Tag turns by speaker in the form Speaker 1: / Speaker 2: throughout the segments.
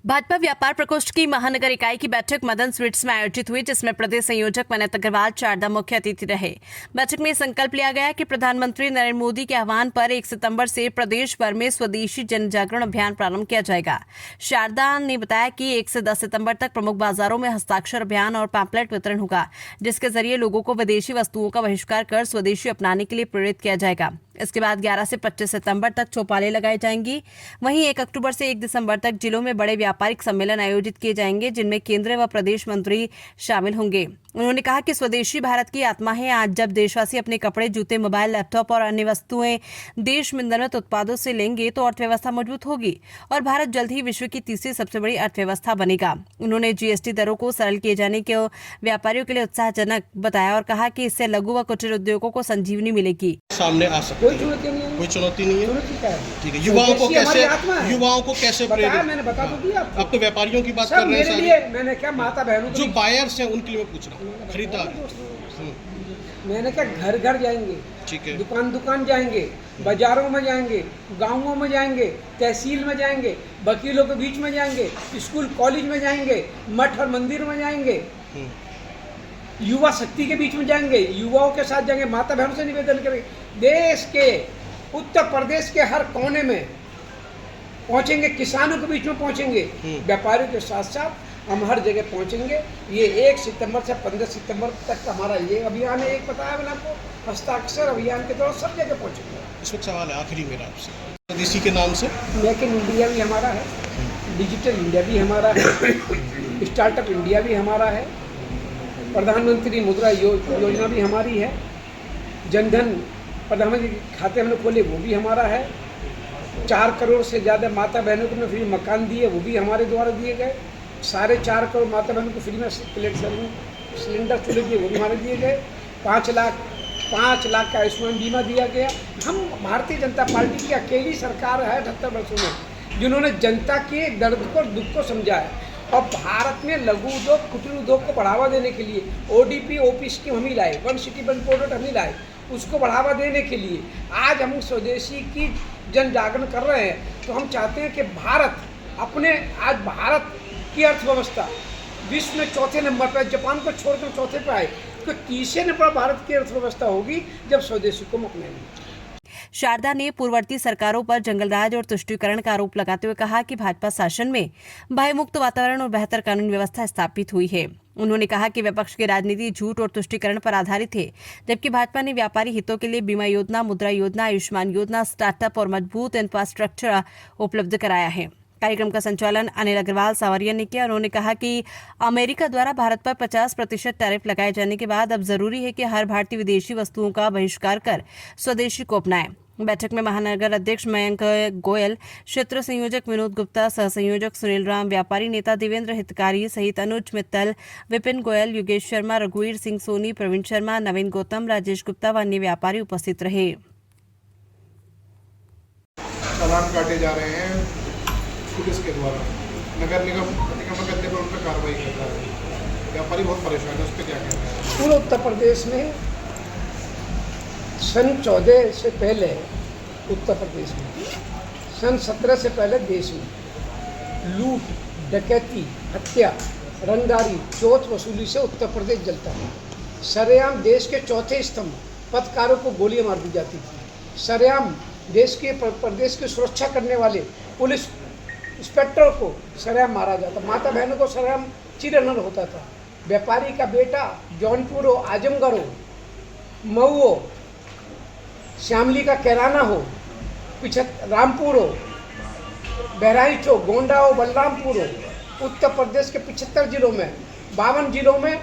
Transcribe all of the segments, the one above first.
Speaker 1: भाजपा व्यापार प्रकोष्ठ की महानगर इकाई की बैठक मदन स्वीट्स में आयोजित हुई, जिसमें प्रदेश संयोजक मनत अग्रवाल चारदा मुख्य अतिथि रहे। बैठक में संकल्प लिया गया कि प्रधानमंत्री नरेंद्र मोदी के आह्वान पर 1 सितंबर से प्रदेश भर में स्वदेशी जन जागरण अभियान प्रारंभ किया जाएगा। शारदा ने बताया कि 1 से 10 सितंबर तक प्रमुख बाजारों में हस्ताक्षर अभियान और पैम्पलेट वितरण होगा, जिसके जरिए लोगों को विदेशी वस्तुओं का बहिष्कार कर स्वदेशी अपनाने के लिए प्रेरित किया जाएगा। इसके बाद 11 से 25 सितंबर तक चौपालें लगाई जाएंगी। वहीं 1 अक्टूबर से 1 दिसंबर तक जिलों में बड़े व्यापारिक सम्मेलन आयोजित किए जाएंगे, जिनमें केंद्रीय व प्रदेश मंत्री शामिल होंगे। उन्होंने कहा कि स्वदेशी भारत की आत्मा है। आज जब देशवासी अपने कपड़े, जूते, मोबाइल, लैपटॉप और अन्य वस्तुएं देश में निर्मित उत्पादों से लेंगे तो अर्थव्यवस्था मजबूत होगी और भारत जल्द ही विश्व की तीसरी सबसे बड़ी अर्थव्यवस्था बनेगा। उन्होंने जीएसटी दरों को सरल किए जाने के व्यापारियों के लिए उत्साहजनक बताया और कहा कि इससे लघु व कुटीर उद्योगों को संजीवनी मिलेगी।
Speaker 2: सामने आ सकती है, कोई चुनौती नहीं है। ठीक है, युवाओं को कैसे प्रेरित?
Speaker 3: मैंने बता तो दिया।
Speaker 2: अब तो व्यापारियों की बात कर रहे हैं।
Speaker 3: लिए मैंने क्या माता बहनों
Speaker 2: जो बायर्स हैं उनके लिए मैं पूछ रहा हूँ, खरीदार।
Speaker 3: मैंने क्या घर घर जाएंगे,
Speaker 2: ठीक है,
Speaker 3: दुकान दुकान जाएंगे, बाजारों में जाएंगे, गांवों में जाएंगे, तहसील में जाएंगे, वकीलों के बीच में जाएंगे, स्कूल कॉलेज में जाएंगे, मठ और मंदिर में जाएंगे, युवा शक्ति के बीच में जाएंगे, युवाओं के साथ जाएंगे, माता बहनों से निवेदन करेंगे। देश के उत्तर प्रदेश के हर कोने में पहुंचेंगे, किसानों के बीच में पहुंचेंगे, व्यापारियों के साथ साथ हम हर जगह पहुंचेंगे। ये 1 सितंबर से 15 सितंबर तक हमारा ये अभियान है। एक बताया मैंने आपको, हस्ताक्षर अभियान के दौरान सब जगह पहुंचेंगे।
Speaker 2: इसमें सवाल है आखिरी मेरा आपसे, स्वदेशी के नाम से
Speaker 3: मेक इन इंडिया भी हमारा है, डिजिटल इंडिया भी हमारा है, स्टार्टअप इंडिया भी हमारा है, प्रधानमंत्री मुद्रा योजना भी हमारी है, जनधन प्रधानमंत्री खाते हमने खोले वो भी हमारा है, 4 करोड़ से ज़्यादा माता बहनों को फ्री मकान दिए वो भी हमारे द्वारा दिए गए, 4.5 करोड़ माता बहनों को फ्री में सिलेंडर चूल्हे दिए वो भी हमारे दिए गए, 5 लाख का आयुष्मान बीमा दिया गया। हम भारतीय जनता पार्टी की अकेली सरकार है 78 वर्षों में जिन्होंने जनता के दर्द को, दुख को समझा है। और भारत में लघु उद्योग, कुटीर उद्योग को बढ़ावा देने के लिए ODP OP स्कीम हम ही लाए, वन सिटी वन प्रोडक्ट हम ही लाए। उसको बढ़ावा देने के लिए आज हम स्वदेशी की जन जागरण कर रहे हैं। तो हम चाहते हैं कि भारत भारत की अर्थव्यवस्था विश्व में चौथे नंबर पर, जापान को छोड़कर चौथे पर आए, तो तीसरे नंबर पर भारत की अर्थव्यवस्था होगी जब स्वदेशी को अपनाएंगे।
Speaker 1: शारदा ने पूर्ववर्ती सरकारों पर जंगलराज और तुष्टीकरण का आरोप लगाते हुए कहा कि भाजपा शासन में भयमुक्त वातावरण और बेहतर कानून व्यवस्था स्थापित हुई है। उन्होंने कहा कि विपक्ष की राजनीति झूठ और तुष्टीकरण पर आधारित है, जबकि भाजपा ने व्यापारी हितों के लिए बीमा योजना, मुद्रा योजना, आयुष्मान योजना, स्टार्टअप और मजबूत इंफ्रास्ट्रक्चर उपलब्ध कराया है। कार्यक्रम का संचालन अनिल अग्रवाल सावरिया ने किया। उन्होंने कहा कि अमेरिका द्वारा भारत पर 50% टैरिफ लगाए जाने के बाद अब जरूरी है कि हर भारतीय विदेशी वस्तुओं का बहिष्कार कर स्वदेशी को अपनाए। बैठक में महानगर अध्यक्ष मयंक गोयल, क्षेत्र संयोजक विनोद गुप्ता, सह संयोजक सुनील राम, व्यापारी नेता देवेंद्र हितकारी सहित अनुज मित्तल, विपिन गोयल, योगेश शर्मा, रघुवीर सिंह सोनी, प्रवीण शर्मा, नवीन गौतम, राजेश गुप्ता व अन्य व्यापारी उपस्थित रहे।
Speaker 4: चालान काटे जा रहे हैं पुलिस के द्वारा, नगर निगम करने पर उन पर कार्रवाई कर रहा है, व्यापारी बहुत परेशान है। उस पर क्या कहना है?
Speaker 3: पूरे उत्तर प्रदेश में सन 14 से पहले उत्तर प्रदेश में, सन 17 से पहले देश में लूट, डकैती, हत्या, रंगदारी, चोट वसूली से उत्तर प्रदेश जलता है। सरेआम देश के चौथे स्तंभ पत्रकारों को गोलियां मार दी जाती थी। सरेआम प्रदेश की सुरक्षा करने वाले पुलिस इंस्पेक्टर को सरेआम मारा जाता, माता बहनों को सरेआम चिरहरण होता था। व्यापारी का बेटा जौनपुर हो, आजमगढ़ हो, मऊ हो, श्यामली का कैराना हो, रामपुर हो, बहराइच हो, गोंडा हो, बलरामपुर हो, उत्तर प्रदेश के 75 जिलों में, 52 जिलों में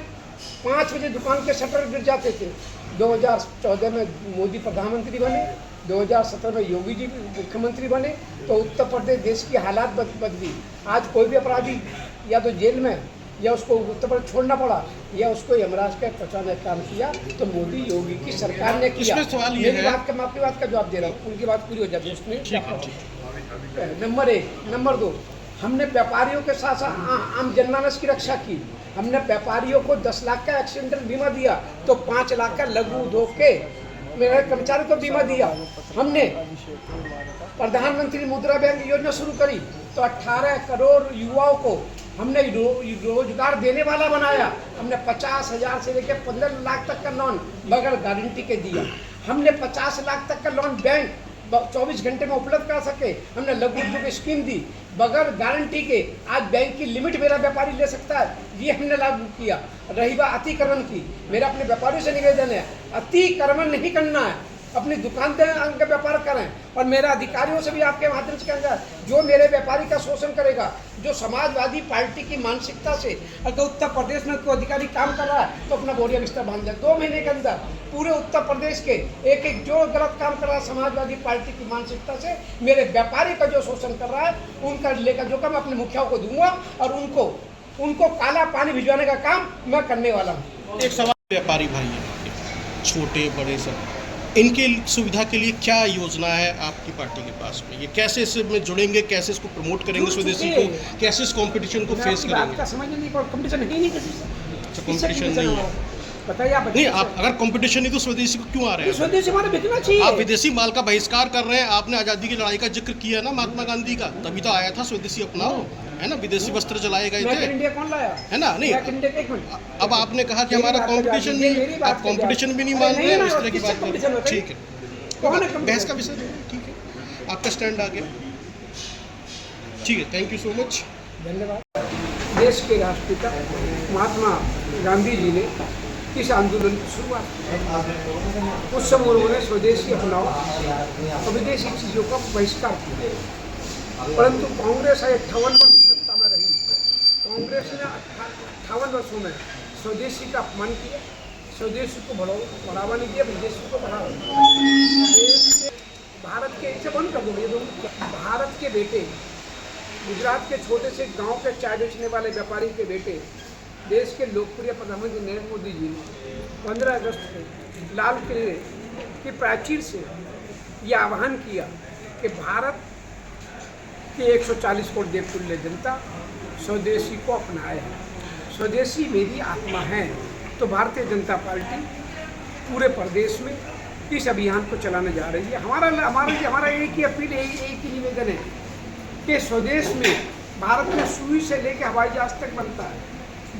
Speaker 3: 5 बजे दुकान के शटर गिर जाते थे। 2014 में मोदी प्रधानमंत्री बने, 2017 में योगी जी मुख्यमंत्री बने, तो उत्तर प्रदेश देश की हालात बदली। आज कोई भी अपराधी या तो जेल में, या उसको उत्तर प्रदेश छोड़ना पड़ा, या उसको यमराज का पहुँचाने का काम किया, तो मोदी योगी की सरकार ने किया। मेरी बात का, मैं आपकी बात का जवाब दे रहा हूँ, उनकी बात पूरी हो जाती है उसमें। नंबर 1, नंबर 2, हमने व्यापारियों के साथ साथ आम जनमानस की रक्षा की। हमने व्यापारियों को 10 लाख का एक्सीडेंटल बीमा दिया, तो 5 लाख का लघु उद्योग के मेरे कर्मचारी को बीमा दिया। हमने प्रधानमंत्री मुद्रा बैंक योजना शुरू करी तो 18 करोड़ युवाओं को हमने रोजगार देने वाला बनाया। हमने 50,000 से लेकर 15 लाख तक का लोन बगैर गारंटी के दिया। हमने 50 लाख तक का लोन बैंक 24 घंटे में उपलब्ध करा सके। हमने लघु उद्योग स्कीम दी बगैर गारंटी के। आज बैंक की लिमिट मेरा व्यापारी ले सकता है, ये हमने लागू किया। रही बात अतिक्रमण की, मेरा अपने व्यापारियों से निवेदन है, अतिक्रमण नहीं करना है, अपनी दुकान का व्यापार करें। और मेरा अधिकारियों से भी आपके माध्यम से कहूँगा, जो मेरे व्यापारी का शोषण करेगा, जो समाजवादी पार्टी की मानसिकता से अगर उत्तर प्रदेश में कोई अधिकारी काम कर रहा है तो अपना बोरिया बिस्तर बांध जाए। 2 महीने के अंदर पूरे उत्तर प्रदेश के एक जो गलत काम कर रहा है समाजवादी पार्टी की मानसिकता से, मेरे व्यापारी का जो शोषण कर रहा है, उनका लेकर जो काम अपने मुखियाओं को दूंगा और उनको काला पानी भिजवाने का काम मैं करने वाला हूँ।
Speaker 2: एक सवाल, व्यापारी भाई हैं, छोटे बड़े सब, इनके सुविधा के लिए क्या योजना है आपकी पार्टी के पास में? ये कैसे इसमें जुड़ेंगे, कैसे इसको प्रमोट करेंगे स्वदेशी को, कैसे इस कंपटीशन को फेस करेंगे?
Speaker 3: समझ नहीं, कंपटीशन है नहीं किसी से।
Speaker 2: अच्छा, कंपटीशन नहीं है,
Speaker 3: बताइए आप।
Speaker 2: नहीं, आप अगर कंपटीशन नहीं तो स्वदेशी को क्यों आ रहे हैं?
Speaker 3: स्वदेशी हमारा बिकना चाहिए।
Speaker 2: आप विदेशी माल का बहिष्कार कर रहे हैं। आपने आज़ादी की लड़ाई का जिक्र किया ना महात्मा गांधी का, तभी तो आया था स्वदेशी अपनाओ, है ना? विदेशी वस्त्र जलाए गए थे,
Speaker 3: इंडिया कौन लाया
Speaker 2: है ना? नहीं, अब आपने कहा कि हमारा कंपटीशन नहीं, आप कंपटीशन भी नहीं मान रहे हैं, इस तरह की बात कर रहे हैं। ठीक है, बहस का विषय नहीं है, ठीक है, आपका स्टैंड आ गया, ठीक है, थैंक यू सो मच,
Speaker 3: धन्यवाद। देश के राष्ट्रपिता महात्मा गांधी जी ने इस आंदोलन की शुरुआत की। उस समय उन्होंने स्वदेशी अपनाओ और विदेशी चीज़ों का बहिष्कार किया, परंतु कांग्रेस 58 वर्ष सत्ता में रही। कांग्रेस ने 58 वर्षों में स्वदेशी का अपमान किया, स्वदेशी को बढ़ावा नहीं दिया, विदेशी को बढ़ावा दिया। भारत के इसे बंद कर दो, भारत के बेटे, गुजरात के छोटे से गांव के चाय बेचने वाले व्यापारी के बेटे, देश के लोकप्रिय प्रधानमंत्री नरेंद्र मोदी जी ने 15 अगस्त को लाल किले की प्राचीर से यह आह्वान किया कि भारत की 140 करोड़ देवतुल्य जनता स्वदेशी को अपनाए। स्वदेशी मेरी आत्मा है। तो भारतीय जनता पार्टी पूरे प्रदेश में इस अभियान को चलाने जा रही है। हमारा एक ही अपील, एक ही निवेदन है कि स्वदेश में भारत में सुई से लेकर हवाई जहाज तक बनता है।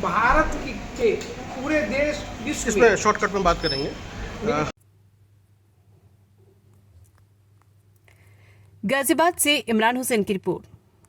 Speaker 3: भारत के पूरे देश विश्व
Speaker 2: इसमें शॉर्टकट में बात करेंगे।
Speaker 1: गाजियाबाद से इमरान हुसैन की रिपोर्ट।